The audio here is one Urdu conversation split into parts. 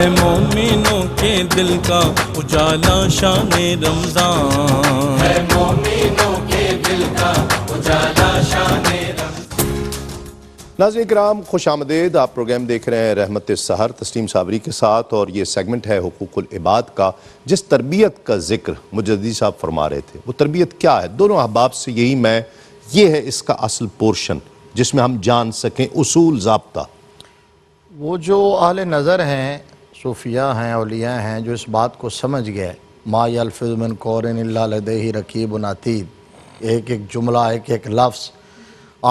مومنوں کے دل کا اجالا شان رمضان ہے، مومنوں کے دل کا اجالا شان رمضان۔ ناظرین کرام خوش آمدید، آپ پروگرام دیکھ رہے ہیں رحمت سحر تسلیم صابری کے ساتھ، اور یہ سیگمنٹ ہے حقوق العباد کا، جس تربیت کا ذکر مجددی صاحب فرما رہے تھے۔ وہ تربیت کیا ہے؟ دونوں احباب سے یہ ہے اس کا اصل پورشن، جس میں ہم جان سکیں اصول ضابطہ۔ وہ جو اہل نظر ہیں، صوفیاء ہیں، اولیاء ہیں، جو اس بات کو سمجھ گئے، ما یلفظ من قول الا لدیہ رقیب عتید، ایک ایک جملہ، ایک ایک لفظ،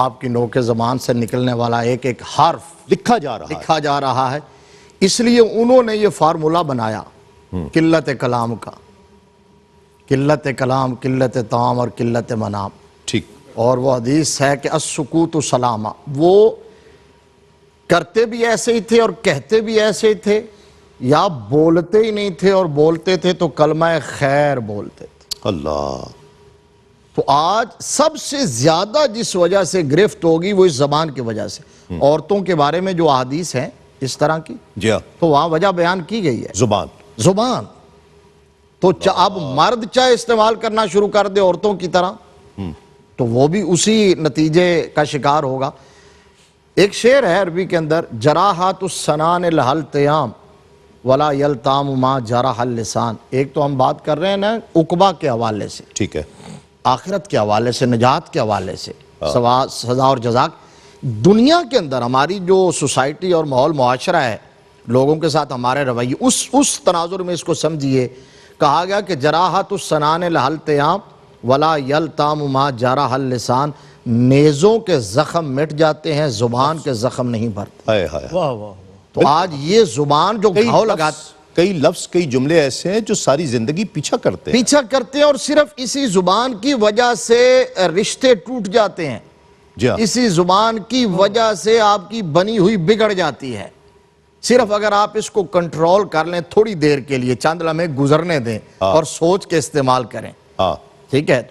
آپ کی نوک زبان سے نکلنے والا ایک ایک حرف لکھا جا رہا ہے۔ اس لیے انہوں نے یہ فارمولہ بنایا قلت کلام کا، قلت کلام، قلت طعام اور قلت منام۔ ٹھیک۔ اور وہ حدیث ہے کہ السکوت سلامہ، وہ کرتے بھی ایسے ہی تھے اور کہتے بھی ایسے ہی تھے، یا بولتے ہی نہیں تھے اور بولتے تھے تو کلمہ خیر بولتے تھے۔ اللہ۔ تو آج سب سے زیادہ جس وجہ سے گرفت ہوگی وہ اس زبان کی وجہ سے، عورتوں کے بارے میں جو احادیث ہیں اس طرح کی، جی ہاں، تو وہاں وجہ بیان کی گئی ہے زبان۔ تو اب مرد چاہے استعمال کرنا شروع کر دے عورتوں کی طرح تو وہ بھی اسی نتیجے کا شکار ہوگا۔ ایک شعر ہے عربی کے اندر، جراحات السنان لہل تیام ولا یلتام ما جرح اللسان۔ ایک تو ہم بات کر رہے ہیں نا عقبہ کے حوالے سے، ٹھیک ہے، آخرت کے حوالے سے، نجات کے حوالے سے، سزا اور جزا۔ دنیا کے اندر ہماری جو سوسائٹی اور ماحول معاشرہ ہے، لوگوں کے ساتھ ہمارے رویے، اس تناظر میں اس کو سمجھیے، کہا گیا کہ جراحت السنان لہل تیام ولا یلتام ما جرح اللسان، نیزوں کے زخم مٹ جاتے ہیں، زبان کے زخم نہیں بھرتے۔ واہ واہ۔ تو آج یہ زبان جو گھاؤ لگاتی، کئی لفظ، کئی جملے ایسے ہیں جو ساری زندگی پیچھا کرتے ہیں اور صرف اسی زبان کی وجہ سے رشتے ٹوٹ جاتے ہیں، جی ہاں، اسی زبان کی وجہ سے آپ کی بنی ہوئی بگڑ جاتی ہے۔ صرف اگر آپ اس کو کنٹرول کر لیں تھوڑی دیر کے لیے، چند لمحے گزرنے دیں اور سوچ کے استعمال کریں، ٹھیک ہے،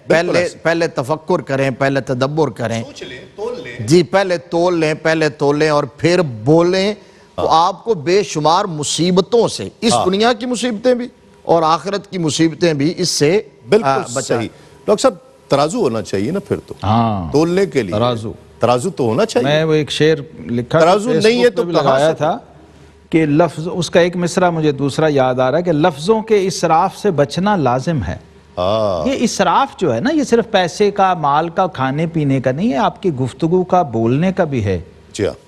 پہلے تفکر کریں، پہلے تدبر کریں، جی پہلے تول لیں اور پھر بولیں، تو آپ کو بے شمار مصیبتوں سے، اس دنیا کی مصیبتیں بھی اور آخرت کی مصیبتیں بھی اس سے بالکل صحیح۔ ڈاکٹر صاحب ترازو ہونا چاہیے نا پھر تو تولنے کے لیے، ترازو تو ہونا چاہیے۔ میں وہ ایک شعر لکھا ترازو نہیں ہے تو لگایا تھا کہ لفظ، اس کا ایک مصرع مجھے دوسرا یاد آ رہا ہے کہ لفظوں کے اسراف سے بچنا لازم ہے۔ یہ اسراف جو ہے نا، یہ صرف پیسے کا، مال کا، کھانے پینے کا نہیں ہے، آپ کی گفتگو کا، بولنے کا بھی ہے۔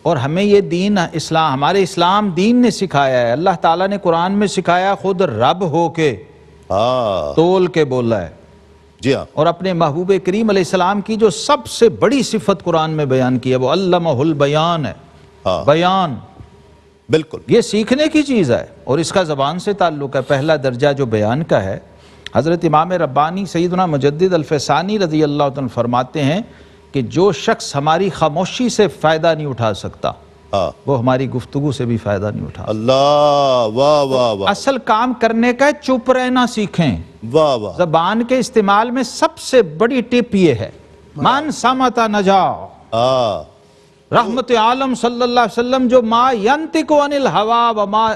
اور ہمیں یہ دین اسلام، ہمارے اسلام دین نے سکھایا ہے، اللہ تعالیٰ نے قرآن میں سکھایا، خود رب ہو کے تول کے بولا ہے، جی ہاں، اور اپنے محبوب کریم علیہ السلام کی جو سب سے بڑی صفت قرآن میں بیان کی ہے وہ علمہ البیان ہے۔ بیان بالکل یہ سیکھنے کی چیز ہے، اور اس کا زبان سے تعلق ہے۔ پہلا درجہ جو بیان کا ہے، حضرت امام ربانی سیدنا مجدد الفسانی رضی اللہ عنہ فرماتے ہیں کہ جو شخص ہماری خاموشی سے فائدہ نہیں اٹھا سکتا، وہ ہماری گفتگو سے بھی فائدہ نہیں اٹھا سکتا۔ اللہ، واہ واہ واہ۔ اصل کام کرنے کا ہے، چپ رہنا سیکھیں۔ واہ واہ۔ زبان کے استعمال میں سب سے بڑی ٹپ یہ ہے، من صمت نجا۔ رحمت عالم صلی اللہ علیہ وسلم جو ما ینطق عن الہوا وما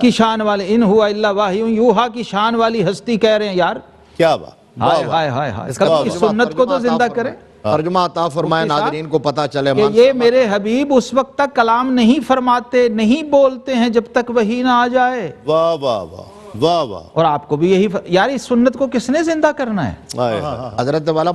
کی شان والے، ان ہوا الا وحی یوحا کی شان والی ہستی کہہ رہے ہیں، یار کیا بات، ہائے ہائے ہائے ہائے، اس سنت کو تو زندہ کریں، ترجمہ عطا فرمائے ناظرین کو پتہ چلے کہ یہ میرے حبیب اس وقت تک کلام نہیں فرماتے، نہیں بولتے ہیں جب تک وحی نہ آ جائے۔ واہ واہ واہ واہ واہ۔ اور آپ کو بھی یہی یار اس سنت کو کس نے زندہ کرنا ہے؟ حضرت والا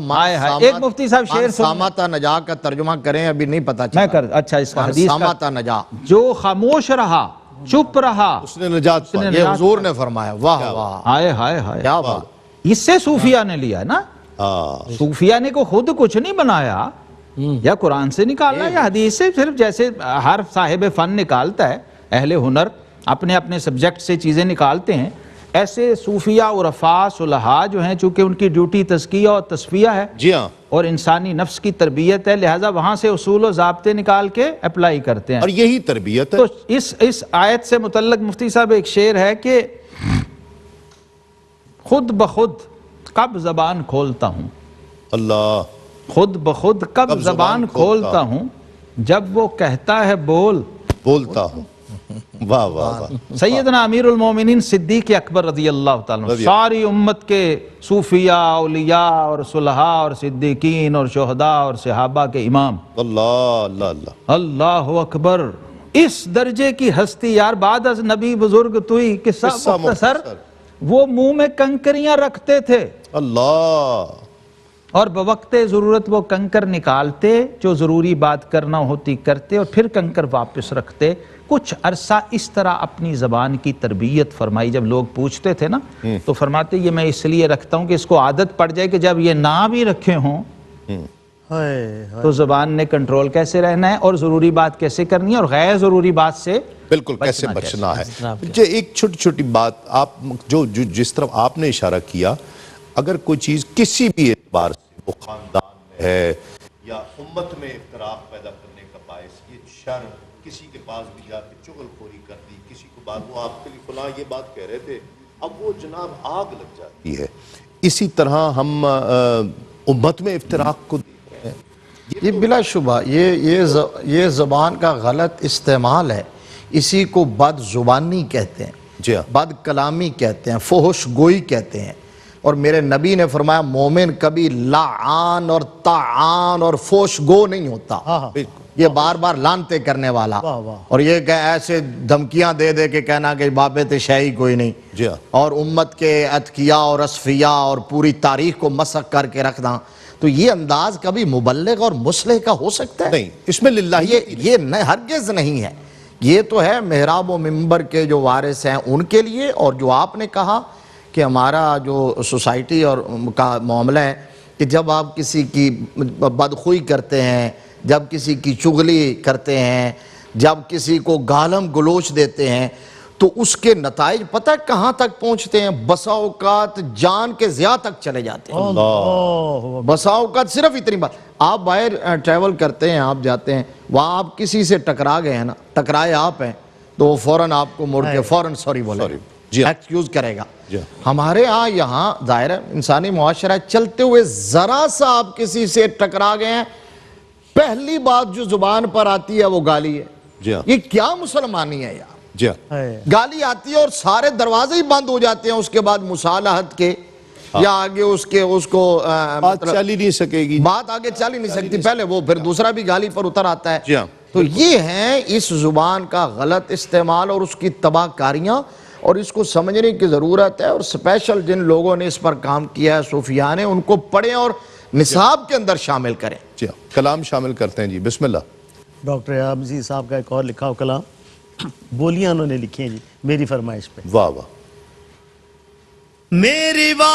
ایک مفتی صاحب شعر سامتا نجا کا ترجمہ کریں، ابھی نہیں پتا چلا۔ میں کر اچھا اس کا حدیث سامتا نجا، جو خاموش رہا، چپ رہا، اس نے نجات پائی، یہ حضور نے فرمایا۔ واہ واہ، ہائے ہائے ہائے، کیا بات۔ اس سے صوفیہ نے لیا نا، صوفیہ نے کو خود کچھ نہیں بنایا، یا قرآن سے نکالا یا حدیث سے، صرف جیسے ہر صاحب فن نکالتا ہے، اہل ہنر اپنے اپنے سبجیکٹ سے چیزیں نکالتے ہیں، ایسے صوفیہ عرفاء صلحاء جو ہیں، چونکہ ان کی ڈیوٹی تزکیہ اور تصفیہ ہے، جی ہاں، اور انسانی نفس کی تربیت ہے، لہٰذا وہاں سے اصول و ضابطے نکال کے اپلائی کرتے ہیں، اور یہی تربیت ہے۔ تو اس آیت سے متعلق مفتی صاحب ایک شعر ہے کہ خود بخود کب زبان کھولتا ہوں، اللہ، خود بخود کب زبان کھولتا ہوں، جب وہ کہتا ہے بولتا ہوں، واہ واہ واہ سیدنا امیر المومنین صدیق اکبر رضی اللہ تعالیٰ عنہ ساری امت کے صوفیاء، اولیاء اور صلحاء اور صدیقین اور شہداء اور صحابہ کے امام. اللہ اللہ اللہ اللہ اکبر. اس درجے کی ہستی یار، بعد از نبی بزرگ توئی. قصہ مختصر، وہ منہ میں کنکریاں رکھتے تھے اللہ، اور بوقت ضرورت وہ کنکر نکالتے، جو ضروری بات کرنا ہوتی کرتے، اور پھر کنکر واپس رکھتے. کچھ عرصہ اس طرح اپنی زبان کی تربیت فرمائی. جب لوگ پوچھتے تھے نا تو فرماتے یہ میں اس لیے رکھتا ہوں کہ اس کو عادت پڑ جائے کہ جب یہ نہ بھی رکھے ہوں تو زبان نے کنٹرول کیسے رہنا ہے، اور ضروری بات کیسے کرنی ہے، اور غیر ضروری بات سے بالکل کیسے بچنا ہے. ایک چھوٹی چھوٹی بات آپ جو جس طرف آپ نے اشارہ کیا، اگر کوئی چیز کسی بھی اعتبار سے وہ خاندان میں ہے یا امت میں اختلاف پیدا کرنے کا باعث، یہ شر کسی کے پاس بھی جا کے چغل خوری کر دی، کسی کو بات وہ آپ کے لیے فلاں یہ بات کہہ رہے تھے، اب وہ جناب آگ لگ جاتی ہے. اسی طرح ہم امت میں افتراق کو دیکھ رہے ہیں. یہ بلا شبہ یہ زبان کا غلط استعمال ہے. اسی کو بد زبانی کہتے ہیں، جی ہاں، بد کلامی کہتے ہیں، فحش گوئی کہتے ہیں. اور میرے نبی نے فرمایا مومن کبھی لعان اور طعان اور فحش گو نہیں ہوتا. یہ بار بار لانتے کرنے والا، اور یہ کہ ایسے دھمکیاں دے دے کے کہنا کہ بابت شیعی کوئی نہیں، جی ہاں، اور امت کے اتقیاء اور اصفیاء اور پوری تاریخ کو مسخ کر کے رکھ داں. تو یہ انداز کبھی مبلغ اور مصلح کا ہو سکتا ہے؟ نہیں، اس میں للہ یہ ہرگز نہیں ہے. یہ تو ہے محراب و منبر کے جو وارث ہیں ان کے لیے. اور جو آپ نے کہا کہ ہمارا جو سوسائٹی اور کا معاملہ ہے کہ جب آپ کسی کی بدخوئی کرتے ہیں، جب کسی کی چغلی کرتے ہیں، جب کسی کو گالم گلوچ دیتے ہیں، تو اس کے نتائج پتہ کہاں تک پہنچتے ہیں؟ بسا اوقات جان کے ضیاء تک چلے جاتے ہیں. بسا اوقات صرف اتنی بات، آپ باہر ٹریول کرتے ہیں، آپ جاتے ہیں، وہاں آپ کسی سے ٹکرا گئے ہیں نا، ٹکرائے آپ ہیں، تو وہ فوراً آپ کو مڑ کے فوراً سوری بولے، ایکسکیوز کرے گا. ہمارے ہاں یہاں ظاہر ہے انسانی معاشرہ چلتے ہوئے ذرا سا آپ کسی سے ٹکرا گئے ہیں، پہلی بات جو زبان پر آتی ہے وہ گالی ہے. یہ کیا مسلمانی ہے یار؟ گالی آتی ہے اور سارے دروازے ہی بند ہو جاتے ہیں. اس کے بعد مصالحت کے یا آگے اس کو بات چل ہی نہیں سکے گی، بات آگے چل ہی نہیں سکتی. پہلے وہ پھر دوسرا بھی گالی پر اتر آتا ہے. تو یہ ہیں اس زبان کا غلط استعمال اور اس کی تباہ کاریاں، اور اس کو سمجھنے کی ضرورت ہے. اور سپیشل جن لوگوں نے اس پر کام کیا ہے صوفیاء نے، ان کو پڑھیں اور نصاب کے اندر شامل کریں. کلام شامل کرتے ہیں. جی بسم اللہ. ڈاکٹر ایاب مزید صاحب کا ایک اور لکھا ہو کلام، بولیاں انہوں نے لکھی ہیں جی میری فرمائش پہ. واہ واہ. میری واج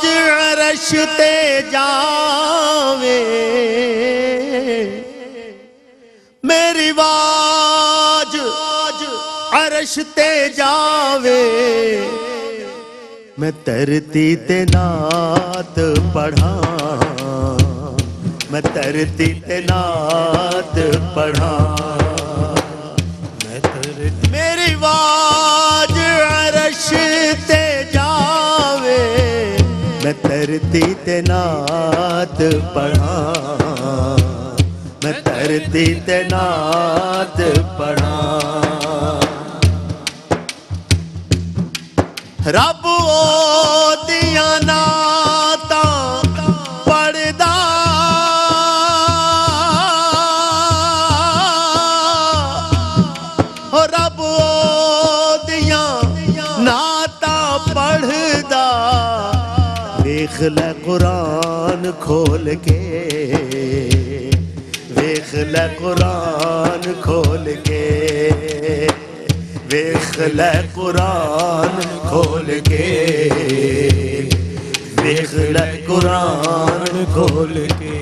عرش تے جاوے، میری واج عرش تے جاوے، میں ترتی تے نعت پڑھاں، میں ترتی تے نعت پڑھاں. میری واج عرش تے جاوے، میں ترتی تے نعت پڑھاں، میں ترتی تے نعت پڑھاں. رب او دیاں نعتاں پڑھدا، رب او دیاں نعتاں پڑھدا، ویکھ لے قرآن کھول کے، ویکھ لے قرآن کھول کے، ویکھ لے قرآن کھول کے، ویکھ لے قرآن کھول کے.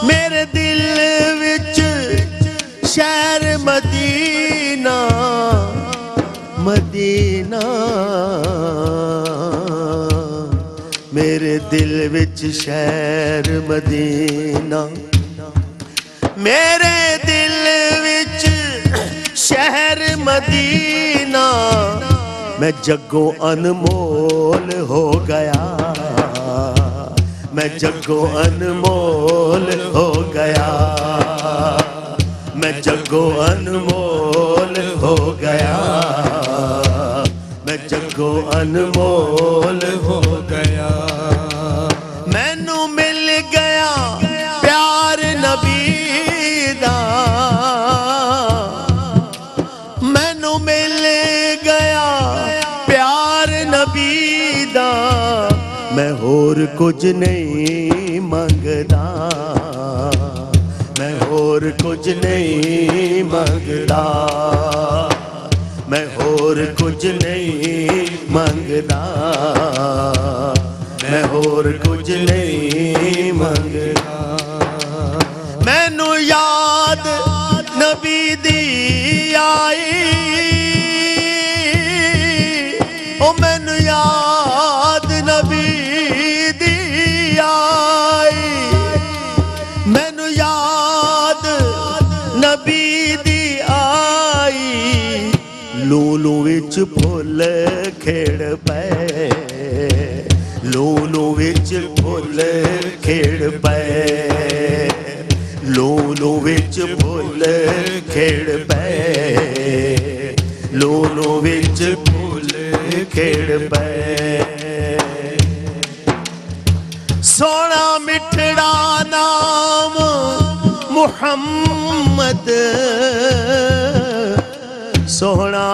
میرے دل وچ شہر مدینہ، مدینہ، میرے دل وچ شہر مدینہ، میرے دل وچ شہر مدینہ، میں جگوں انمول ہو گیا میں جگوں انمول ہو گیا میں جگوں انمول ہو گیا میں جگوں انمول ہو گیا مینوں مل گیا پیار نبی دا مینوں مل گیا پیار نبی دا میں ہور کچھ نہیں منگدا میں ہور کچھ نہیں منگدا میں ہور کچھ نہیں منگدا میں ہور کچھ نہیں منگدا مینوں یاد نبی دی آئی او مینوں یاد نبی دی آئی مینوں یاد نبی دی آئی لولو وچ پھل کھیڑ پے لولو وچ پھل کھیڑ پے لولو وچ پھل کھیڑ پے لولو وچ پھل کھیڑ پے سونا مٹھڑا نام محمد سونا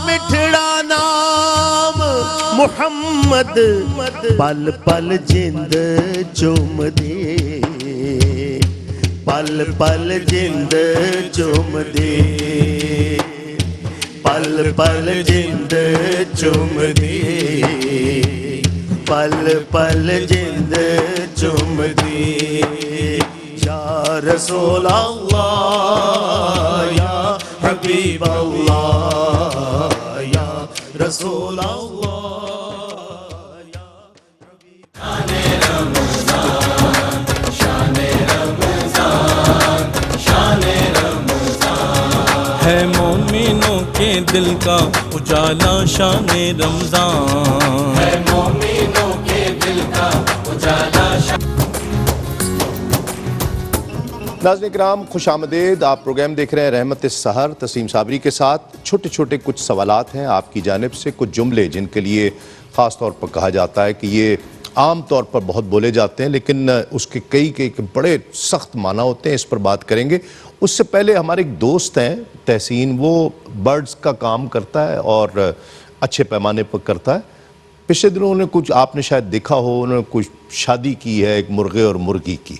مٹھڑا نام محمد پل پل جند چوم دے پل پل جند چوم دے پل پل جند چوم دے پل پل جند چوم دے یا رسول اللہ یا حبیب اللہ یا رسول اللہ ہے مومنوں کے دل کا اجالا شان رمضان ہے مومنوں کے دل کا اجالا شان ناظرین کرام خوش آمدید. آپ پروگرام دیکھ رہے ہیں رحمت السحر تسلیم صابری کے ساتھ. چھوٹے چھوٹے کچھ سوالات ہیں آپ کی جانب سے, کچھ جملے جن کے لیے خاص طور پر کہا جاتا ہے کہ یہ عام طور پر بہت بولے جاتے ہیں لیکن اس کے کئی بڑے سخت معنی ہوتے ہیں. اس پر بات کریں گے. اس سے پہلے ہمارے ایک دوست ہیں تحسین, وہ برڈز کا کام کرتا ہے اور اچھے پیمانے پر کرتا ہے. پچھلے دنوں انہوں نے کچھ, آپ نے شاید دیکھا ہو, انہوں نے کچھ شادی کی ہے ایک مرغے اور مرغی کی,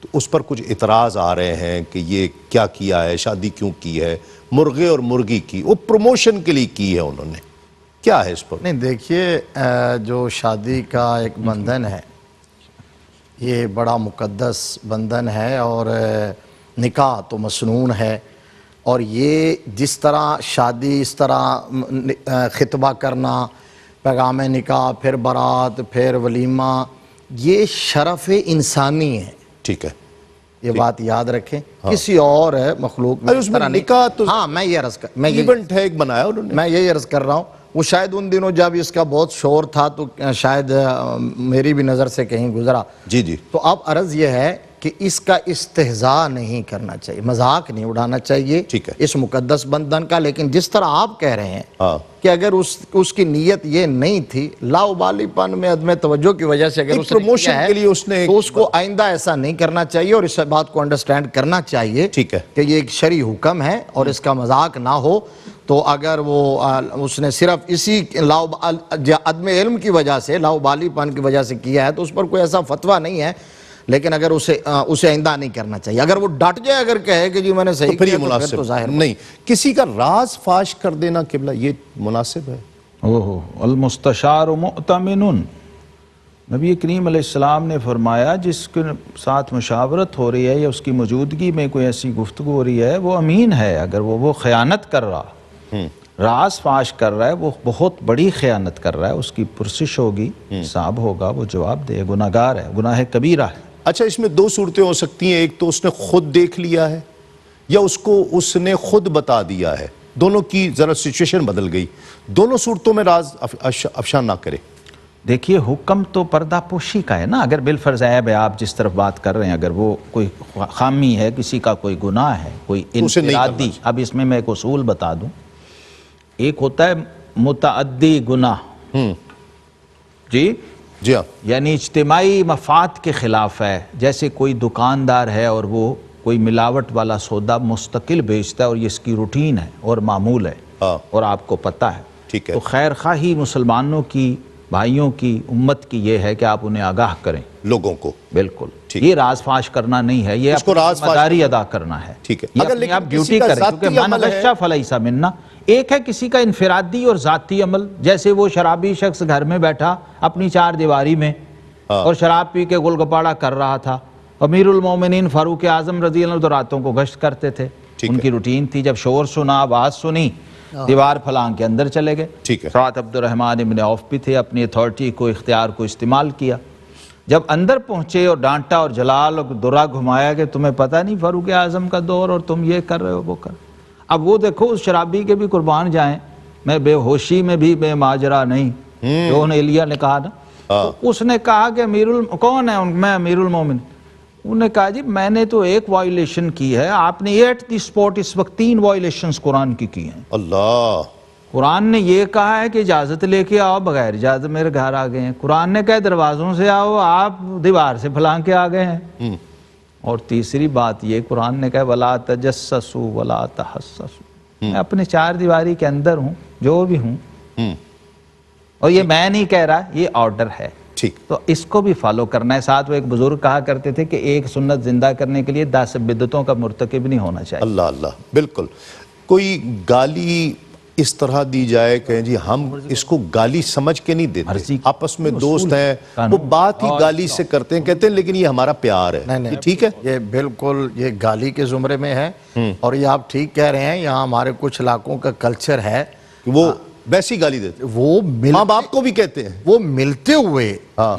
تو اس پر کچھ اعتراض آ رہے ہیں کہ یہ کیا کیا ہے, شادی کیوں کی ہے مرغے اور مرغی کی, وہ پروموشن کے لیے کی ہے انہوں نے, کیا ہے اس پر؟ نہیں دیکھیے, جو شادی کا ایک بندھن ہے یہ بڑا مقدس بندھن ہے اور نکاح تو مسنون ہے, اور یہ جس طرح شادی اس طرح خطبہ کرنا, پیغام نکاح, پھر بارات, پھر ولیمہ, یہ شرف انسانی ہے. ٹھیک ہے, یہ بات یاد رکھیں. کسی اور مخلوق میں اس میں نکاح تو ہاں میں یہ عرض ایونٹ ہے ایک بنایا انہوں نے, میں یہی عرض کر رہا ہوں. وہ شاید ان دنوں جب اس کا بہت شور تھا تو شاید میری بھی نظر سے کہیں گزرا. جی جی. تو اب عرض یہ ہے کہ اس کا استہزاء نہیں کرنا چاہیے, مذاق نہیں اڑانا چاہیے اس مقدس بندھن کا. لیکن جس طرح آپ کہہ رہے ہیں کہ اگر اس کی نیت یہ نہیں تھی, لاؤبالی پن میں عدم توجہ کی وجہ سے اگر اس نے کیا ہے تو اس کو آئندہ ایسا نہیں کرنا چاہیے, اور اس بات کو انڈرسٹینڈ کرنا چاہیے کہ یہ ایک شرعی حکم ہے اور اس کا مذاق نہ ہو. تو اگر وہ اس نے صرف اسی عدم علم کی وجہ سے, لاؤبالی پن کی وجہ سے کیا ہے تو اس پر کوئی ایسا فتویٰ نہیں ہے. لیکن اگر اسے آئندہ نہیں کرنا چاہیے. اگر وہ ڈٹ جائے, اگر کہے کہ جی میں نے صحیح کیا, تو پھر تو ظاہر نہیں. کسی کا راز فاش کر دینا قبلہ یہ مناسب ہے؟ المستشار مؤتمن, نبی کریم علیہ السلام نے فرمایا جس کے ساتھ مشاورت ہو رہی ہے یا اس کی موجودگی میں کوئی ایسی گفتگو ہو رہی ہے وہ امین ہے. اگر وہ خیانت کر رہا, راز فاش کر رہا ہے, وہ بہت بڑی خیانت کر رہا ہے, اس کی پرسش ہوگی, حساب ہوگا, وہ جواب دے, گناہگار ہے, گناہ کبیرہ ہے. اچھا, اس میں دو صورتیں ہو سکتی ہیں. ایک تو اس نے خود دیکھ لیا ہے یا اس نے خود بتا دیا ہے. دونوں کی ذرا سچویشن بدل گئی, دونوں صورتوں میں راز افشا نہ کرے. دیکھیے حکم تو پردہ پوشی کا ہے نا. اگر بالفرض عیب ہے, آپ جس طرف بات کر رہے ہیں, اگر وہ کوئی خامی ہے, کسی کا کوئی گناہ ہے, کوئی انفرادی, اب اس میں ایک اصول بتا دوں. ایک ہوتا ہے متعدی گناہ, جی جی ہاں, یعنی اجتماعی مفاد کے خلاف ہے. جیسے کوئی دکاندار ہے اور وہ کوئی ملاوٹ والا سودا مستقل بیچتا ہے اور یہ اس کی روٹین ہے اور معمول ہے, اور آپ کو پتہ ہے, ٹھیک ہے, تو خیر خواہی مسلمانوں کی, بھائیوں کی, امت کی یہ ہے کہ آپ انہیں آگاہ کریں, لوگوں کو. بالکل, یہ راز فاش کرنا نہیں ہے, یہ اپنی ذمہ داری ادا کرنا ہے. ٹھیک ہے, یہ اپنی آپ ڈیوٹی کریں, کیونکہ من غش فلیس منا. ایک ہے کسی کا انفرادی اور ذاتی عمل, جیسے وہ شرابی شخص گھر میں بیٹھا اپنی چار دیواری میں اور شراب پی کے گل گپاڑا کر رہا تھا. امیر المومنین فاروق اعظم رضی اللہ عنہ راتوں کو گشت کرتے تھے, ان کی روٹین تھی, جب شور سنا, آواز سنی, دیوار پھلانگ کے اندر چلے گئے. ساتھ عبد الرحمن ابن عوف بھی تھے, اپنی اتھارٹی کو, اختیار کو استعمال کیا. جب اندر پہنچے اور ڈانٹا اور جلال اور درا گھمایا کہ تمہیں پتہ نہیں فاروق اعظم کا دور اور تم یہ کر رہے ہو, وہ کر. اب وہ دیکھو اس شرابی کے بھی قربان جائیں, میں بے ہوشی میں بھی بے ماجرا نہیں, جو ایلیا نے کہا نا. تو اس نے کہا کہ کون ہے, میں امیر المومن. انہوں نے کہا جی میں نے تو ایک وائلیشن کی ہے, آپ نے ایٹ دی سپوٹ اس وقت 3 وائلیشنز قرآن کی ہیں. اللہ, قرآن نے یہ کہا ہے کہ اجازت لے کے آؤ, بغیر اجازت میرے گھر آ گئے ہیں. قرآن نے کہا دروازوں سے آؤ, آپ دیوار سے پھلانگ کے آ گئے ہیں. اور تیسری بات یہ, قرآن نے کہا وَلَا تَجَسَّسُوا وَلَا تَحَسَّسُوا. میں اپنے چار دیواری کے اندر ہوں, جو بھی ہوں, اور یہ میں نہیں کہہ رہا, یہ آرڈر ہے. تو اس کو بھی فالو کرنا ہے. ساتھ وہ ایک بزرگ کہا کرتے تھے کہ ایک سنت زندہ کرنے کے لیے 10 بدعتوں کا مرتکب نہیں ہونا چاہیے. اللہ اللہ, بالکل. کوئی گالی اس طرح دی جائے کہ جی ہم اس کو گالی سمجھ کے نہیں دیتے, آپس میں دوست ہیں, وہ بات ہی گالی سے کرتے ہیں, کہتے ہیں لیکن یہ ہمارا پیار ہے. یہ ٹھیک ہے, یہ بالکل یہ گالی کے زمرے میں ہے. اور یہ آپ ٹھیک کہہ رہے ہیں, یہاں ہمارے کچھ علاقوں کا کلچر ہے وہ ویسی گالی دیتے, وہ ماں باپ کو بھی کہتے ہیں, وہ ملتے ہوئے,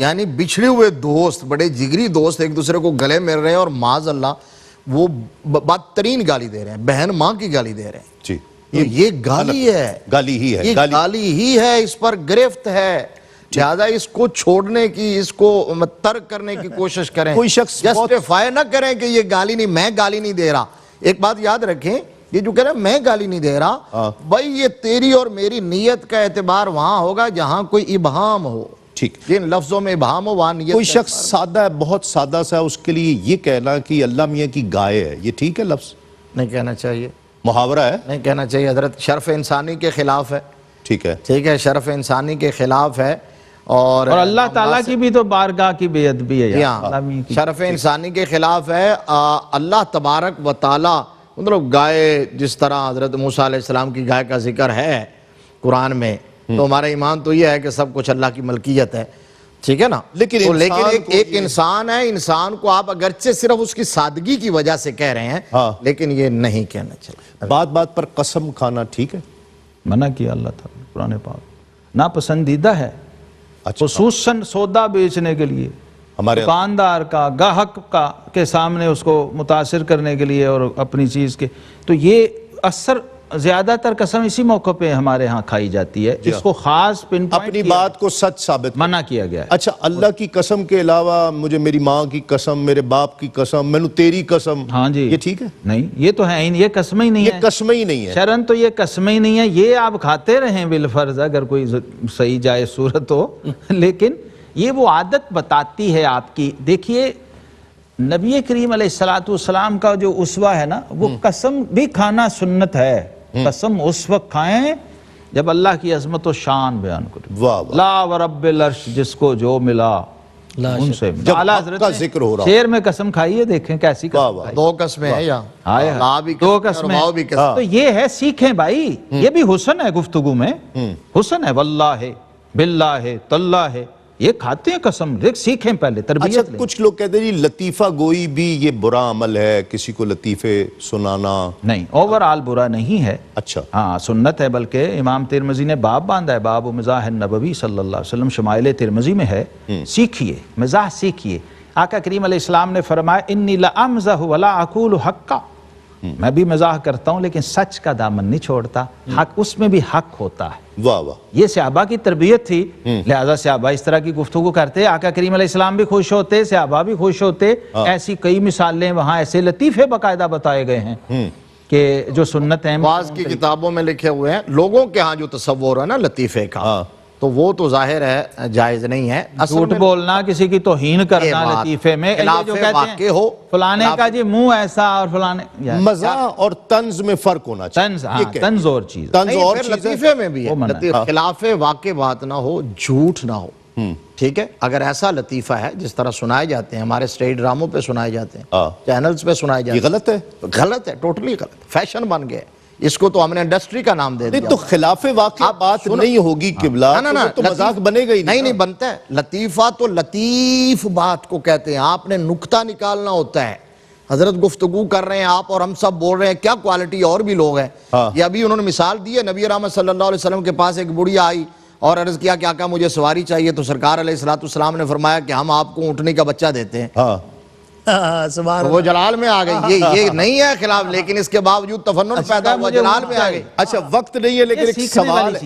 یعنی بچھڑے ہوئے دوست, بڑے جگری دوست ایک دوسرے کو گلے مل رہے ہیں اور معاذ اللہ وہ بدترین گالی دے رہے ہیں, بہن ماں کی گالی دے رہے ہیں. جی, یہ گالی ہے, گالی ہی ہے, یہ گالی ہی ہے, اس پر گرفت ہے. لہذا اس کو چھوڑنے کی, اس کو ترک کرنے کی کوشش کریں. کوئی شخص جسٹیفائی نہ کریں کہ یہ گالی نہیں, میں گالی نہیں دے رہا. ایک بات یاد رکھیں, یہ جو کہہ رہے ہیں میں گالی نہیں دے رہا, بھائی یہ تیری اور میری نیت کا اعتبار وہاں ہوگا جہاں کوئی ابہام ہو. ٹھیک, جن لفظوں میں ابہام ہو وہاں نیت. کوئی شخص سادہ ہے, بہت سادہ سا, اس کے لیے یہ کہنا کہ اللہ میاں کی گائے ہے, یہ ٹھیک ہے لفظ؟ نہیں کہنا چاہیے, محاورہ ہے, نہیں کہنا چاہیے حضرت. شرف انسانی کے خلاف ہے. ٹھیک ہے, ٹھیک ہے, شرف انسانی کے خلاف ہے. اور اللہ تعالیٰ کی بھی تو بارگاہ کی بے ادبی ہے, شرف انسانی کے خلاف ہے. اللہ تبارک و تعالی مطلب گائے, جس طرح حضرت موسیٰ علیہ السلام کی گائے کا ذکر ہے قرآن میں, تو ہمارا ایمان تو یہ ہے کہ سب کچھ اللہ کی ملکیت ہے. ٹھیک ہے نا, لیکن ایک انسان ہے, انسان کو آپ اگرچہ صرف اس کی سادگی کی وجہ سے کہہ رہے ہیں, لیکن یہ نہیں کہنا چاہیے. بات بات پر قسم کھانا ٹھیک ہے؟ منع کیا اللہ تعالیٰ قرآن پاک, ناپسندیدہ ہے, خصوصاً سودا بیچنے کے لیے, دکاندار کا, گاہک کا کے سامنے اس کو متاثر کرنے کے لیے اور اپنی چیز کے. تو یہ اثر زیادہ تر قسم اسی موقع پہ ہمارے ہاں کھائی جاتی ہے, اس کو خاص پن پوائنٹ اپنی بات کو سچ ثابت منع کیا گیا ہے. اچھا, اللہ کی قسم کے علاوہ مجھے میری ماں کی قسم, میرے باپ کی قسم, میں نے تیری قسم, ہاں جی, یہ ٹھیک ہے؟ نہیں, یہ تو ہے, یہ قسمیں ہی نہیں ہے, یہ قسمیں ہی نہیں ہے, شرن تو یہ قسمیں ہی نہیں ہے. یہ آپ کھاتے رہیں بالفرض اگر کوئی صحیح جائے صورت ہو, لیکن یہ وہ عادت بتاتی ہے آپ کی. دیکھیے نبی کریم علیہ السلام کا جو اسوہ ہے نا, وہ قسم بھی کھانا سنت ہے. قسم اس وقت کھائیں جب اللہ کی عظمت و شان بیان کریں. لا ورب العرش, جس کو جو ملا ان سے جب حق کا ذکر ہو رہا, شیر میں قسم کھائیے, دیکھیں کیسی قسم. 2 قسمیں ہیں یہاں, 2 قسمیں. تو یہ ہے, سیکھیں بھائی, یہ بھی حسن ہے گفتگو میں, حسن ہے. واللہ باللہ تاللہ, یہ کھاتے ہیں قسم, سیکھیں پہلے, تربیت لیں. کچھ لوگ کہتے ہیں لطیفہ گوئی بھی یہ برا عمل ہے, کسی کو لطیفے سنانا. نہیں, اوورآل برا نہیں ہے. اچھا, ہاں سنت ہے, بلکہ امام ترمذی نے باب باندھا ہے, باب مزاح النبوی صلی اللہ علیہ وسلم, شمائل ترمذی میں ہے. سیکھیے, مزاح سیکھیے. آقا کریم علیہ السلام نے فرمایا انی لامزح ولا اقول حقا, میں بھی مزاح کرتا ہوں لیکن سچ کا دامن نہیں چھوڑتا، حق اس میں بھی حق ہوتا ہے۔ واہ واہ، یہ صحابہ کی تربیت تھی، لہذا صحابہ اس طرح کی گفتگو کرتے، آقا کریم علیہ السلام بھی خوش ہوتے، صحابہ بھی خوش ہوتے۔ ایسی کئی مثالیں وہاں، ایسے لطیفے باقاعدہ بتائے گئے ہیں کہ جو سنت ہیں بعض کی کتابوں میں لکھے ہوئے ہیں، لوگوں کے ہاں جو تصور ہے نا لطیفے کا، تو وہ تو ظاہر ہے جائز نہیں ہے۔ جھوٹ بولنا، کسی کی توہین کرنا لطیفے میں، یہ جو کہتے ہیں فلانے کا جی منہ ایسا اور فلانے، مزاح اور طنز میں فرق ہونا چاہیے۔ طنز، ہاں طنز اور چیز، طنز اور چیز ہے، لطیفے میں بھی ہے، خلاف واقع بات نہ ہو، جھوٹ نہ ہو، ٹھیک ہے؟ اگر ایسا لطیفہ ہے جس طرح سنائے جاتے ہیں، ہمارے اسٹیج ڈراموں پہ سنائے جاتے ہیں، چینلز پہ سنائے جاتے یہ ہیں، غلط ہے، غلط ہے، ٹوٹلی غلط، فیشن بن گئے، اس کو تو ہم نے انڈسٹری کا نام دے دیا۔ نہیں تو خلاف واقع بات نہیں ہوگی قبلہ، تو مذاق بنے گا ہی نہیں۔ نہیں بنتا ہے، لطیفہ تو لطیف بات کو کہتے ہیں، آپ نے نکتہ نکالنا ہوتا ہے۔ حضرت گفتگو کر رہے ہیں آپ اور ہم سب بول رہے ہیں، کیا کوالٹی اور بھی لوگ ہیں۔ یہ ابھی انہوں نے مثال دی ہے، نبی رحمت صلی اللہ علیہ وسلم کے پاس ایک بڑھیا آئی اور عرض کیا کہ آقا مجھے سواری چاہیے، تو سرکار علیہ السلام نے فرمایا کہ ہم آپ کو اونٹنی کا بچہ دیتے ہیں۔ سبحان وہ جلال میں آ گئی، یہ نہیں ہے خلاف، لیکن اس کے باوجود تفنن پیدا ہوا، جلال میں آ گئی۔ اچھا وقت نہیں ہے لیکن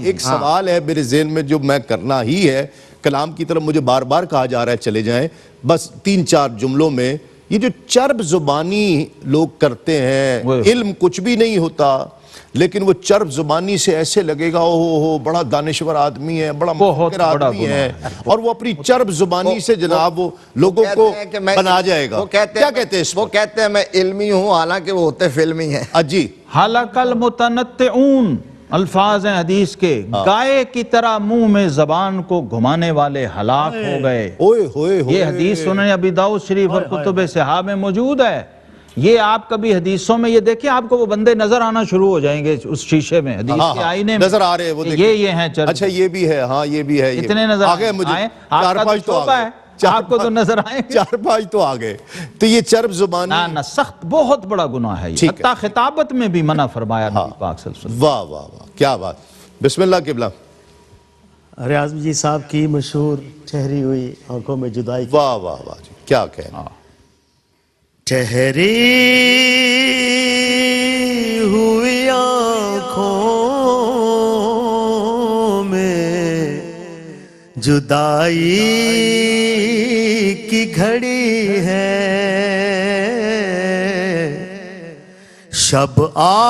ایک سوال ہے میرے ذہن میں جو میں کرنا ہی ہے، کلام کی طرف مجھے بار بار کہا جا رہا ہے چلے جائیں، بس 3-4 جملوں میں، یہ جو چرب زبانی لوگ کرتے ہیں، علم کچھ بھی نہیں ہوتا لیکن وہ چرب زبانی سے ایسے لگے گا اوہ بڑا دانشور آدمی ہے، بڑا مفکر آدمی ہے، اور وہ اپنی چرب زبانی سے جناب وہ لوگوں کو بنا جائے گا۔ کیا کہتے ہیں اس وہ کہتے ہیں میں علمی ہوں، حالانکہ وہ ہوتے فلمی ہیں۔ جی، حلق المتنطعون، الفاظ ہیں حدیث کے، گائے کی طرح منہ میں زبان کو گھمانے والے ہلاک ہو گئے۔ یہ حدیث سنن ابی داؤد شریف اور کتب صحاح میں موجود ہے۔ یہ آپ کبھی حدیثوں میں یہ دیکھیں، آپ کو وہ بندے نظر آنا شروع ہو جائیں گے اس شیشے میں، حدیث کے آئینے میں نظر آ رہے ہیں وہ، یہ ہیں چرب۔ اچھا یہ بھی ہے، ہاں یہ بھی ہے، اتنے نظر آگئے مجھے آئے، آپ کا تو شعبہ ہے، آپ کو تو نظر آئیں گے، 4-5 تو آگئے۔ تو یہ چرب زبانی نہ سخت بہت بڑا گناہ ہے، یہ حتیٰ خطابت میں بھی منع فرمایا نبی پاک صلی اللہ علیہ وسلم۔ واہ واہ واہ، کیا بات۔ بسم اللہ قبلہ۔ ریاض جی صاحب کی مشہور ٹھہری ہوئی آنکھوں میں جدائی، واہ واہ واہ جی، کیا کہنا۔ ٹھہری ہوئی آنکھوں میں جدائی کی گھڑی ہے، شب آخری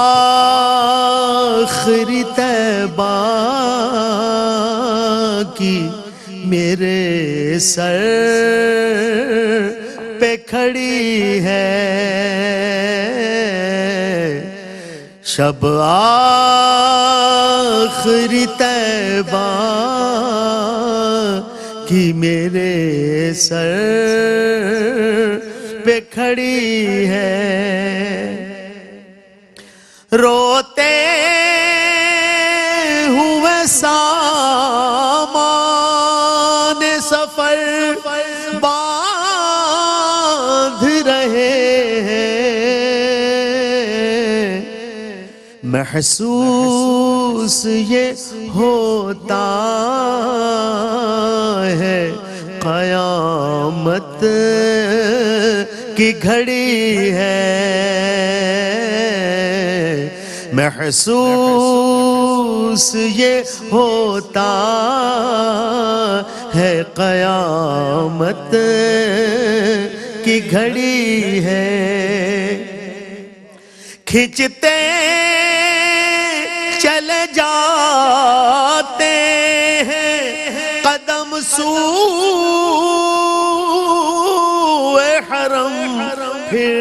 طیبہ کی میرے سر پہ کھڑی ہے، شب آخری طیبہ کی میرے سر پہ کھڑی ہے، روتے ہوئے سامان سفر باندھ رہے ہیں، محسوس یہ ہوتا ہے قیامت کی گھڑی ہے، محسوس یہ ہوتا ہے قیامت کی گھڑی ہے، کھنچتے چلے جاتے ہیں قدم سوئے حرم، پھر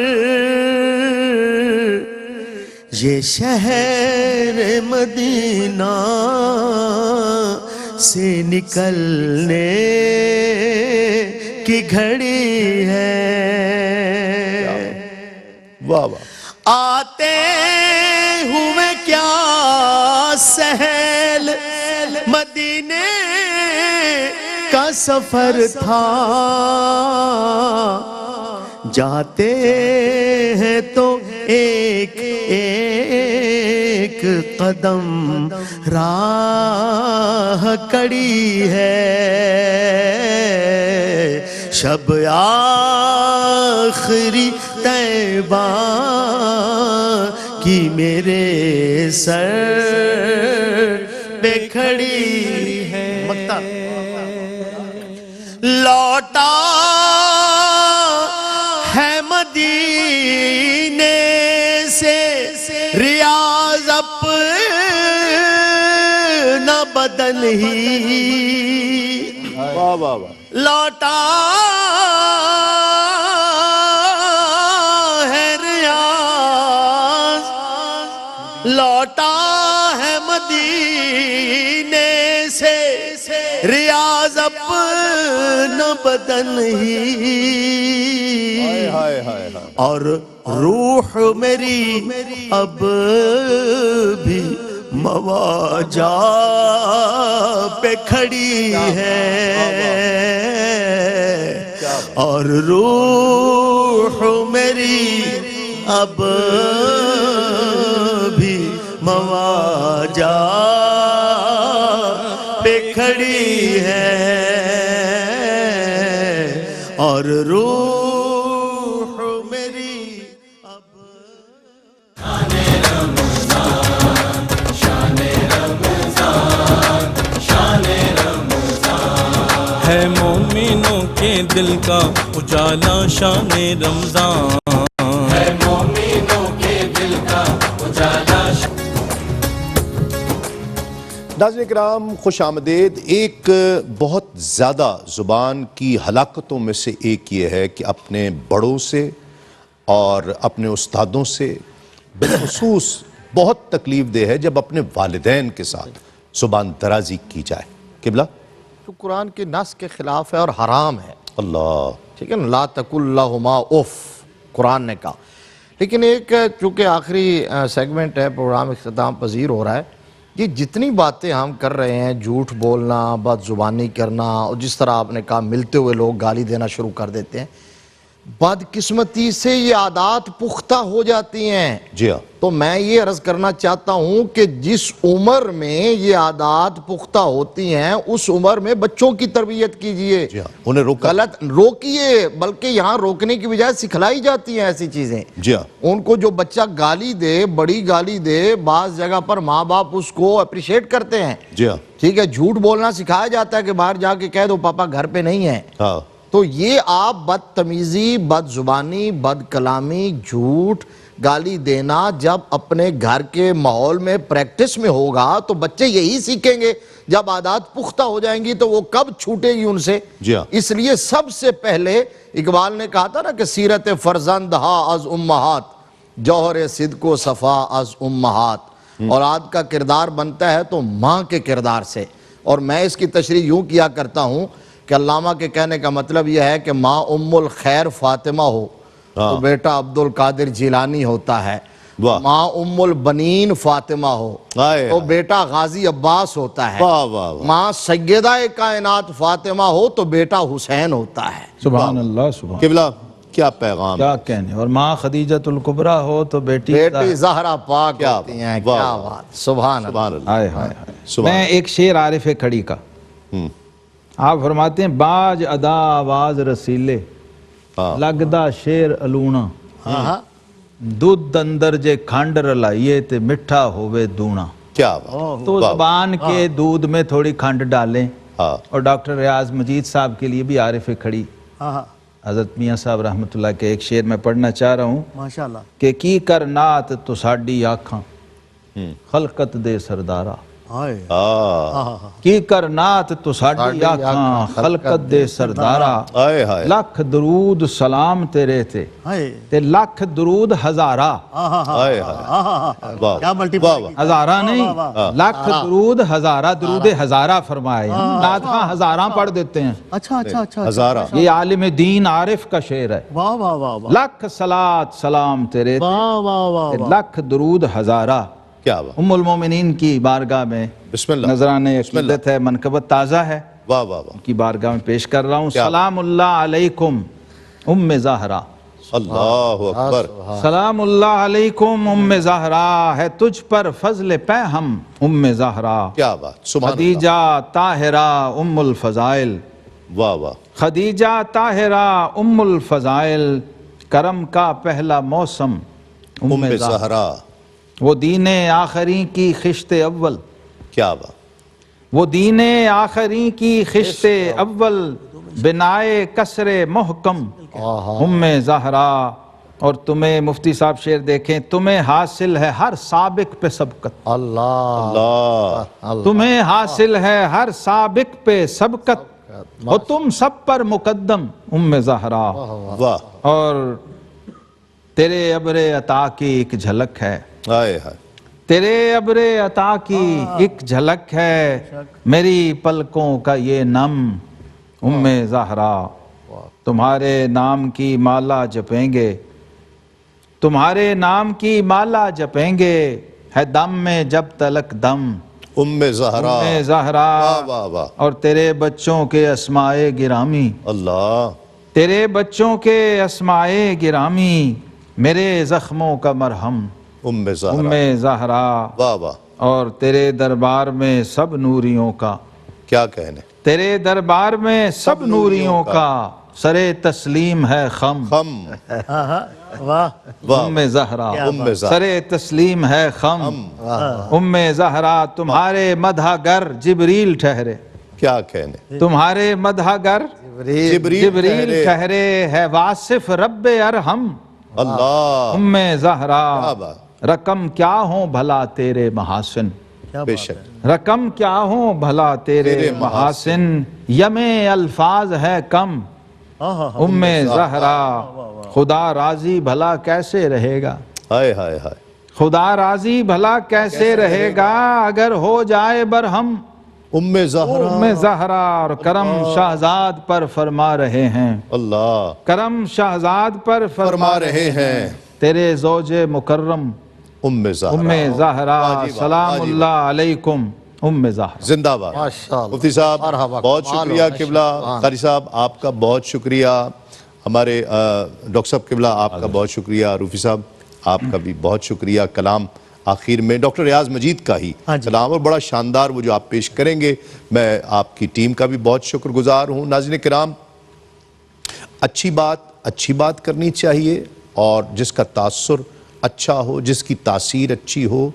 یہ شہر مدینہ سے نکلنے کی گھڑی ہے، واہ واہ، آتے ہوئے کیا سہل مدینے کا سفر تھا، جاتے ہیں تو ایک ایک قدم راہ کڑی ہے، شب آخری طیبہ کی میرے سر پہ کھڑی ہے لوٹا ہے مدینے سے ریاض اپنا بدن ہی واہ واہ واہ لوٹا ہے ریاض لوٹا ہے مدینے سے ریاض اپنا بدن ہی ہائے ہائے ہائے اور روح میری اب بھی مواجہ پہ کھڑی ہے اور روح میری اب بھی مواجہ پہ کھڑی ہے اور روح میری اب ہے مومنوں کے دل کا اجالا شان رمضان ہے مومنوں کے دل کا اجالا ناظرین کرام خوش آمدید ایک بہت زیادہ زبان کی ہلاکتوں میں سے ایک یہ ہے کہ اپنے بڑوں سے اور اپنے استادوں سے بالخصوص بہت تکلیف دہ ہے جب اپنے والدین کے ساتھ زبان درازی کی جائے قبلہ تو قرآن کے نص کے خلاف ہے اور حرام ہے اللہ ٹھیک ہے نا لا تقل لہما اف قرآن نے کہا لیکن ایک چونکہ آخری سیگمنٹ ہے پروگرام اختتام پذیر ہو رہا ہے یہ جتنی باتیں ہم کر رہے ہیں جھوٹ بولنا بد زبانی کرنا اور جس طرح آپ نے کہا ملتے ہوئے لوگ گالی دینا شروع کر دیتے ہیں بدقسمتی سے یہ عادات پختہ ہو جاتی ہیں جی ہاں تو میں یہ عرض کرنا چاہتا ہوں کہ جس عمر میں یہ عادات پختہ ہوتی ہیں اس عمر میں بچوں کی تربیت کیجئے جی ہاں انہیں روکا غلط روکیے بلکہ یہاں روکنے کی بجائے سکھلائی جاتی ہیں ایسی چیزیں جی ہاں ان کو جو بچہ گالی دے بڑی گالی دے بعض جگہ پر ماں باپ اس کو اپریشیٹ کرتے ہیں جی ہاں ٹھیک ہے جھوٹ بولنا سکھایا جاتا ہے کہ باہر جا کے کہہ دو پاپا گھر پہ نہیں ہے ہاں تو یہ آپ بدتمیزی بد زبانی بد کلامی جھوٹ گالی دینا جب اپنے گھر کے ماحول میں پریکٹس میں ہوگا تو بچے یہی سیکھیں گے جب عادات پختہ ہو جائیں گی تو وہ کب چھوٹے گی ان سے جی ہاں اس لیے سب سے پہلے اقبال نے کہا تھا نا کہ سیرت فرزند ہا از امہات جوہر صدق و صفا از امہات اولاد کا کردار بنتا ہے تو ماں کے کردار سے اور میں اس کی تشریح یوں کیا کرتا ہوں کہ علامہ کے کہنے کا مطلب یہ ہے کہ ماں ام الخیر فاطمہ ہو تو بیٹا عبد القادر جیلانی ہوتا ہے واہ ماں ام البنین فاطمہ ہو آئے تو بیٹا غازی عباس ہوتا ہے واہ واہ واہ ماں سیدہ کائنات فاطمہ ہو تو بیٹا حسین ہوتا ہے سبحان اللہ سبحان قبلہ کیا پیغام کیا کہنے اور ماں خدیجۃ الکبریٰ ہو تو بیٹی بیٹی زہرا پاک کیا ہوتی ہیں واہ کیا واہ بات سبحان اللہ سبحان اللہ ہائے ہائے ہائے سبحان میں ایک شعر عارف کھڑی کا ہم، آپ فرماتے ہیں باج ادا آواز رسیلے ہاں لگدا شیر الونا دودھ اندر جے کھنڈ رلائیے تے مٹھا ہوئے دونا کیا بات تو زبان کے دودھ میں تھوڑی کھنڈ ڈالیں ہاں اور ڈاکٹر ریاض مجید صاحب کے لیے بھی عارف کھڑی ہاں حضرت میاں صاحب رحمۃ اللہ کے ایک شعر میں پڑھنا چاہ رہا ہوں ماشاءاللہ کہ کی کر نات تو ساڈی آنکھاں خلقت دے سردارا ہائے کی کر نات تو ساڈی آنکھاں خلقت دے سردارا آئے ہائے لکھ درود سلام تیرے تے ہائے تے لکھ درود ہزارہ آئے ہائے واہ کیا ملٹی واہ واہ ہزارہ نہیں لاکھ درود ہزارہ درود ہزارہ فرمائے نعت خواں ہزاراں پڑھ دیتے ہیں اچھا اچھا اچھا ہزارہ یہ عالم دین عارف کا شعر ہے واہ واہ واہ واہ لکھ صلاۃ سلام تیرے تے واہ واہ واہ تے لکھ درود ہزارہ کیا بات ام المومنین کی بارگاہ میں بسم اللہ نذران عقیدت ہے منقبت تازہ ہے واہ واہ واہ کی بارگاہ میں پیش کر رہا ہوں کیا سلام اللہ علیکم ام زہرا اللہ اکبر سلام اللہ علیکم ام زہرا ہے تجھ پر فضل پہ ہم ام زہرا کیا بات سبحان اللہ خدیجہ طاہرہ ام الفضائل واہ واہ خدیجہ طاہرہ ام الفضائل کرم کا پہلا موسم ام زہرا وہ دین آخری کی خشت اول، کیا بات. وہ دین آخری کی خشت اول، بنائے کسر محکم زہرا. اور تمہیں مفتی صاحب شعر دیکھیں، تمہیں حاصل ہے ہر سابق پہ سبقت. اللہ تمہیں حاصل ہے ہر سابق پہ سبقت، اور تم سب پر مقدم زہرا. واہ. اور تیرے ابر عطا کی ایک جھلک ہے، ہائے ہائے. تیرے ابر عطا کی ایک جھلک ہے، میری پلکوں کا یہ نم زہرا. تمہارے نام کی مالا جپیں گے، تمہارے نام کی مالا جپیں گے، ہے دم میں جب تلک دم زہرا. زہرا. واہ واہ واہ. اور تیرے بچوں کے اسمائے گرامی، اللہ. تیرے بچوں کے اسمائے گرامی، میرے زخموں کا مرہم زہرا. زہرا. واہ واہ. اور تیرے دربار میں سب نوریوں کا، کیا کہنے. تیرے دربار میں سب نوریوں کا، سرے تسلیم ہے خم خم. واہ واہ. زہرا. زہرا. سرے تسلیم ہے خم زہرا. تمہارے مدح گر جبریل ٹھہرے، کیا کہنے. تمہارے مدح گر جبریل ٹھہرے، ہے واصف رب ارحم اللہ. زہرا. کیا بات. رقم کیا ہوں بھلا تیرے محاسن، بے شک. رقم کیا ہوں بھلا تیرے محاسن، یم الفاظ ہے کم زہرا. خدا راضی بھلا کیسے رہے گا، ہائے ہائے ہائے. خدا راضی بھلا کیسے رہے گا، اگر ہو جائے برہم زہرا. زہرا. اور کرم شہزاد پر فرما رہے ہیں، اللہ. کرم شہزاد پر فرما رہے ہیں، تیرے زوج مکرم زہرا. زہرا. واجب. سلام واجب. اللہ علیکم زہرا. زندہ باد. مفتی صاحب بہت شکریہ. قبلہ قاری صاحب آپ کا بہت شکریہ. ہمارے ڈاکٹر صاحب قبلہ آپ کا بہت شکریہ. روفی صاحب آپ کا بھی بہت شکریہ. کلام آخر میں ڈاکٹر ریاض مجید کا ہی کلام، اور بڑا شاندار وہ جو آپ پیش کریں گے. میں آپ کی ٹیم کا بھی بہت شکر گزار ہوں. ناظرین کرام، اچھی بات کرنی چاہیے، اور جس کا تاثر اچھا ہو، جس کی تاثیر اچھی ہو.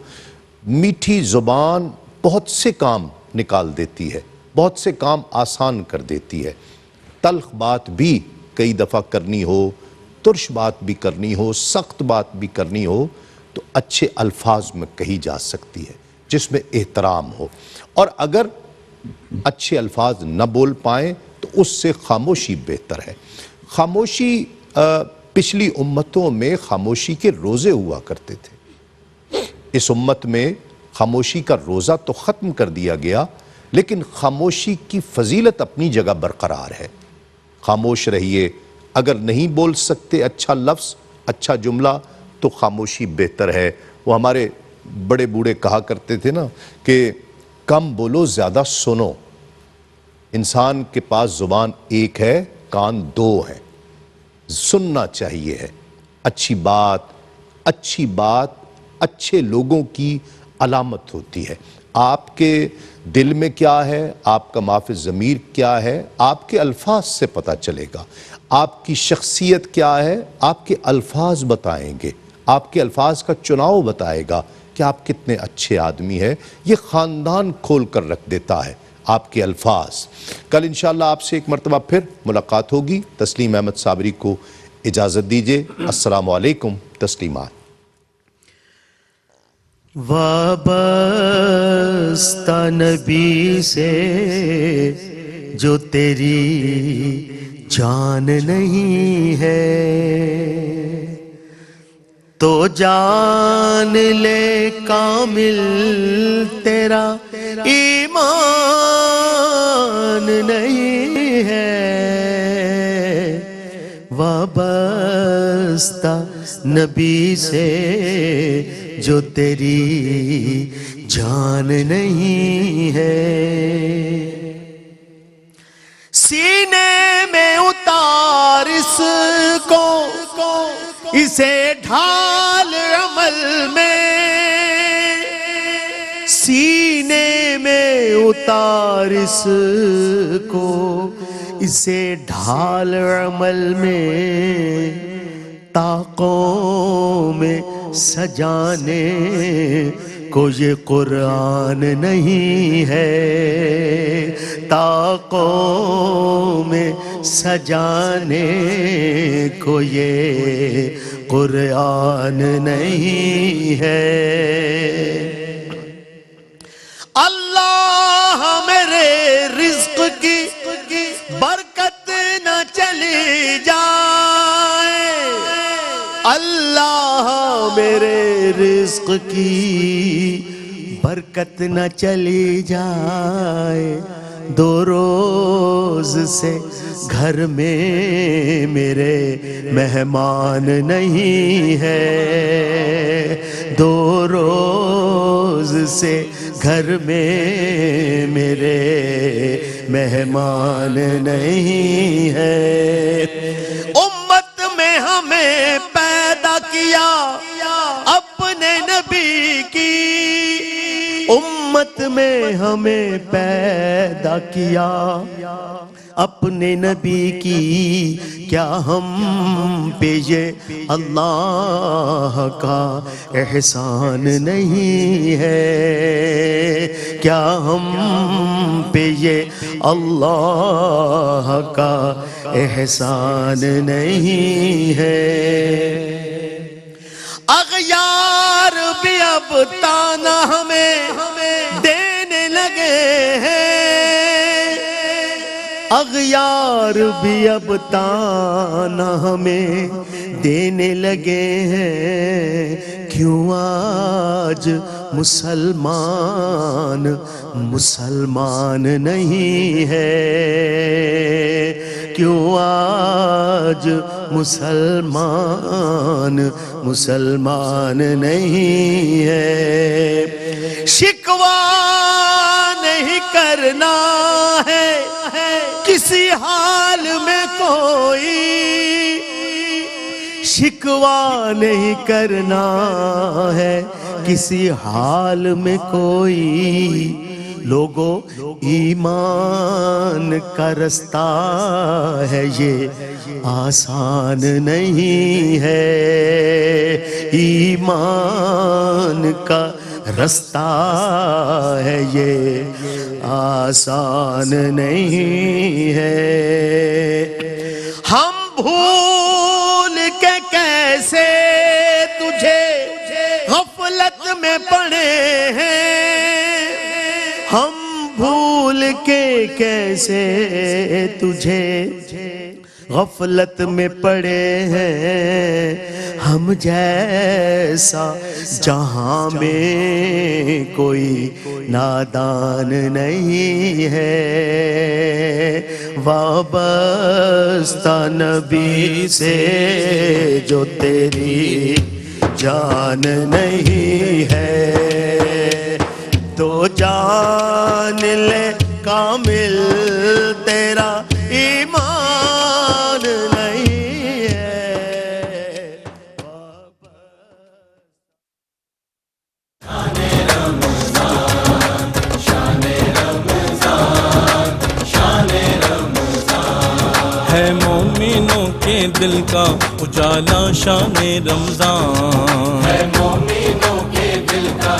میٹھی زبان بہت سے کام نکال دیتی ہے، بہت سے کام آسان کر دیتی ہے. تلخ بات بھی کئی دفعہ کرنی ہو، ترش بات بھی کرنی ہو، سخت بات بھی کرنی ہو، تو اچھے الفاظ میں کہی جا سکتی ہے جس میں احترام ہو. اور اگر اچھے الفاظ نہ بول پائیں تو اس سے خاموشی بہتر ہے. خاموشی پچھلی امتوں میں خاموشی کے روزے ہوا کرتے تھے. اس امت میں خاموشی کا روزہ تو ختم کر دیا گیا، لیکن خاموشی کی فضیلت اپنی جگہ برقرار ہے. خاموش رہیے. اگر نہیں بول سکتے اچھا لفظ، اچھا جملہ، تو خاموشی بہتر ہے. وہ ہمارے بڑے بوڑھے کہا کرتے تھے نا کہ کم بولو زیادہ سنو. انسان کے پاس زبان ایک ہے، کان دو ہیں. سننا چاہیے ہے. اچھی بات اچھے لوگوں کی علامت ہوتی ہے. آپ کے دل میں کیا ہے، آپ کا ما فی الضمیر کیا ہے، آپ کے الفاظ سے پتہ چلے گا. آپ کی شخصیت کیا ہے، آپ کے الفاظ بتائیں گے. آپ کے الفاظ کا چناؤ بتائے گا کہ آپ کتنے اچھے آدمی ہیں. یہ خاندان کھول کر رکھ دیتا ہے آپ کے الفاظ. کل انشاءاللہ آپ سے ایک مرتبہ پھر ملاقات ہوگی. تسلیم احمد صابری کو اجازت دیجیے. السلام علیکم. تسلیمات. وابستہ نبی سے جو تیری جان نہیں ہے، تو جان لے کامل تیرا ایمان نہیں ہے. وابستہ نبی سے جو تیری جان نہیں ہے، سینے میں اتار اس کو، اسے ڈھال عمل میں. سینے میں اتار اس کو، اسے ڈھال عمل میں. تا قوم سجانے کو یہ قرآن نہیں ہے، طاقوں میں سجانے کو یہ قرآن نہیں ہے۔ اللہ میرے رزق کی برکت نہ چلی جائے، اللہ میرے رزق کی برکت نہ چلی جائے، دو روز سے گھر میں میرے مہمان نہیں ہے، دو روز سے گھر میں میرے مہمان نہیں ہے۔ امت میں ہمیں پیدا کیا اپنے نبی کی، امت میں ہمیں پیدا کیا اپنے نبی کی، کیا ہم پہ یہ اللہ کا احسان نہیں ہے، کیا ہم پہ یہ اللہ کا احسان نہیں ہے۔ اغیار بھی اب تانا ہمیں دینے لگے ہیں، اغیار بھی اب تانا ہمیں دینے لگے ہیں، کیوں آج مسلمان مسلمان نہیں ہے، کیوں آج مسلمان مسلمان نہیں ہے۔ شکوہ نہیں کرنا ہے کسی حال میں کوئی، شکوہ نہیں کرنا ہے کسی حال میں کوئی، لوگوں ایمان کا رستہ ہے یہ آسان نہیں ہے، ایمان کا رستہ ہے یہ آسان نہیں ہے۔ ہم بھول کے کیسے تجھے غفلت میں پڑے ہیں، ہم بھول کے کیسے تجھے غفلت میں پڑے ہیں، ہم جیسا جہاں میں کوئی نادان نہیں ہے، وابستہ نبی سے جو تیری جان نہیں ہے، تو جان لے کامل تیرا ایمان نہیں ہے۔ ہے مومنوں کے دل کا اجالا شان رمضان، ہے مومنوں کے دل کا